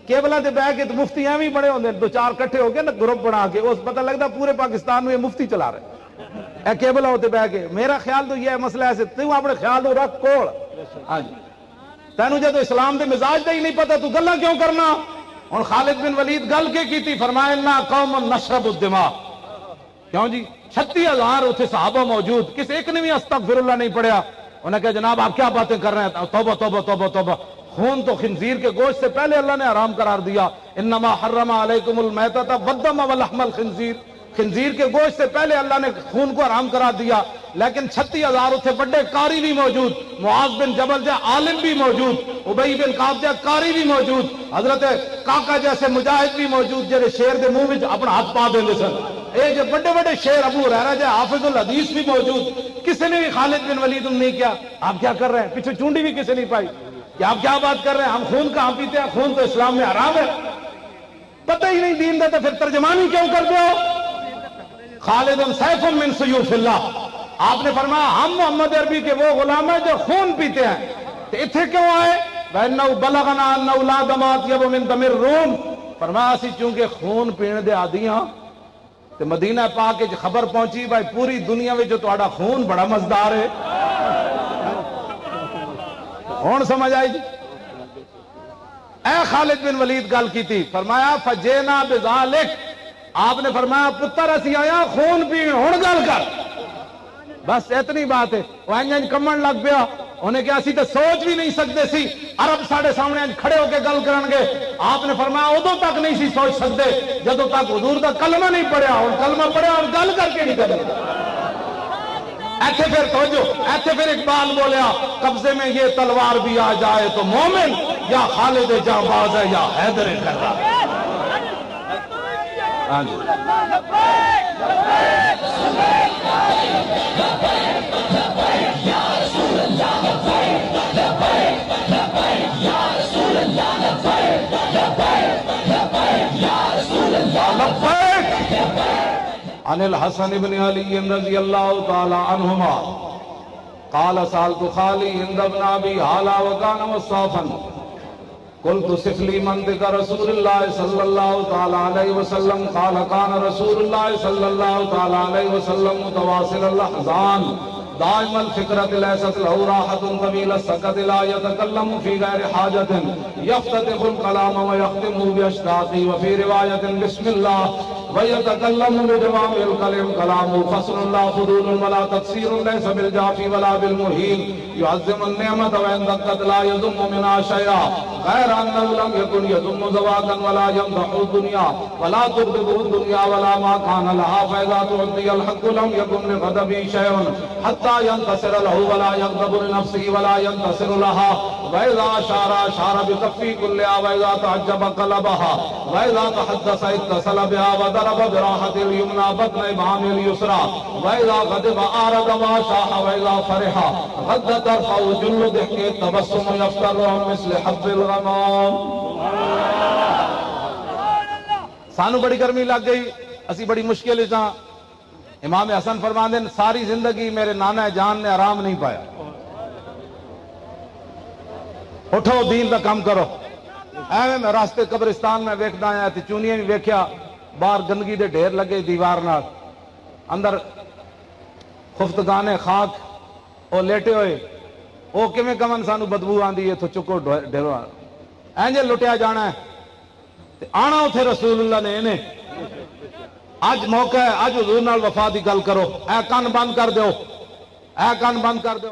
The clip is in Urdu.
کیبلا تے بہ کے تو مفتی ایویں بڑے ہوندے دو چار کٹھے ہو کے نا گروپ بنا کے اس پتہ لگتا پورے پاکستان میں یہ مفتی چلا رہے اے کیبلا ہوتے بہ کے. میرا خیال تو یہ ہے مسئلہ ایسے تو اپنے خیال تو رکھ کول. ہاں جی تینوں جدو اسلام دے مزاج دا ہی نہیں پتا تو گلاں کیوں کرنا. ہن خالد بن ولید گل کے کیتی فرمایا انا قوم نشرب الدماء. کیوں جی 36,000 اتنے صحابہ موجود کس ایک نے بھی استغفر اللہ نہیں پڑھیا. انہوں نے کہا جناب آپ کیا باتیں کر رہے ہیں. توبہ توبہ توبہ توبہ. خون تو خنزیر کے گوشت سے پہلے اللہ نے حرام قرار دیا. انما حرم علیکم المیتۃ والدم ولحم الخنزیر. خنزیر کے گوشت سے پہلے اللہ نے خون کو حرام قرار دیا. لیکن 36,000 اتنے بڑے قاری بھی موجود. معاذ بن جبل جا عالم بھی موجود. ابی بن کعب جا قاری بھی موجود. حضرت کاکا جیسے مجاہد بھی موجود جڑے شیر دے منہ وچ اپنا ہاتھ پا دیندے سن. اے جو بڑے بڑے شیر ابو ہریرہ جا حافظ الحدیث بھی موجود. کسی نے بھی خالد بن ولید نہیں کیا آپ کیا کر رہے ہیں. پیچھے چونڈی بھی کسی نہیں پائی کہ آپ کیا بات کر رہے ہیں. ہم خون کہاں پیتے ہیں. خون تو اسلام میں حرام ہے. پتہ ہی نہیں دین دا تو پھر ترجمانی کیوں کرتے ہو. خالد سیف من سیوف اللہ. آپ نے فرمایا ہم محمد عربی کے وہ غلام ہیں جو خون پیتے ہیں. تو اتنے کیوں آئے. وَإِنَّهُ بَلَغَنَا أَنَّهُ لَا دَمَاتْ يَبُ مِن دَمِ الرُّومِ. فرمایا اسی چونکہ خون پینے دے عادی ہاں تو مدینہ پاک کے خبر پہنچی بھائی پوری دنیا میں جو تہاڈا خون بڑا مزدار ہے. کون سمجھ آئی جی. اے خالد بن ولید گل کی تھی فرمایا فجینا بذالک. آپ نے فرمایا پتر اسی آیا خون پین ہن گل کر. بس اتنی بات ہے. وہ انج کمن لگ پیا. انہیں کہا اسی تو سوچ بھی نہیں سکتے سی عرب ساڑھے سامنے کھڑے ہو کے گل کرن گے. آپ نے فرمایا ادو تک نہیں سی سوچ سکتے جدو تک حضور دا کلمہ نہیں پڑھیا. اور کلمہ پڑھیا اور گل کر کے نہیں کرے. ایتھے پھر توجہ ایتھے پھر اقبال بولیا قبضے میں یہ تلوار بھی آ جائے تو مومن یا خالد جانباز ہے یا حیدر کررا. ہاں جی عن الحسن بن علی رضی اللہ تعالی عنہما قال سألت خالی ہند بن ابی حالا وکان مصافا قلت صف لي منطق رسول الله صلی اللہ تعالی علیہ وسلم قال كان رسول الله صلی اللہ تعالی علیہ وسلم متواصل الاحزان دائم الفکرت لیست له راحة طویل السکت لا يتکلم في غیر حاجت یفتتح الکلام ویختم باشتاق وفي روایت بسم اللہ ويتكلم بجوامع الكلم كلامه فصل لا فضول ولا تقصير ليس بالجافي ولا بالمهين يعظم النعمة وإن دقت لا يذم منها شيئا غير أنه لم يكن يذم زواجا ولا يمدح الدنيا ولا تغضبه الدنيا ولا ما كان لها فإذا تعطي الحق لم يكن لغضبه شيء حتى ينتصر له ولا يغضب لنفسه ولا ينتصر لها وإذا أشار بكفه كلها وإذا تعجب قلبها وإذا تحدث اتصل بها ضرب براحة اليمنى بطن إبهام اليسرى وإذا غضب أعرض ما شاح وإذا فرح غض طرفه جل ضحك التبسم يفتر عن مثل حب الغمام. سانو بڑی گرمی لگ گئی اسی بڑی مشکل سے. امام حسن فرماندے ہیں ساری زندگی میرے نانا جان نے آرام نہیں پایا. اٹھو دین دا کام کرو. ایویں میں راستے قبرستان میں ویکھدا آیا تے چونیاں بھی ویکھیا باہر گندگی دے ڈھیر لگے دیوار نال اندر خفتگانے خاک او لیٹے ہوئے او کیویں کمن سانو بدبو آندی ہے تو چکو ڈھیرو اینجے لٹیا جانا ہے تے آنا اوتھے رسول اللہ نے انہیں اج موقع ہے اج حضور نال وفا دی گل کرو. اے کان بند کر دیو اے کان بند کر دیو.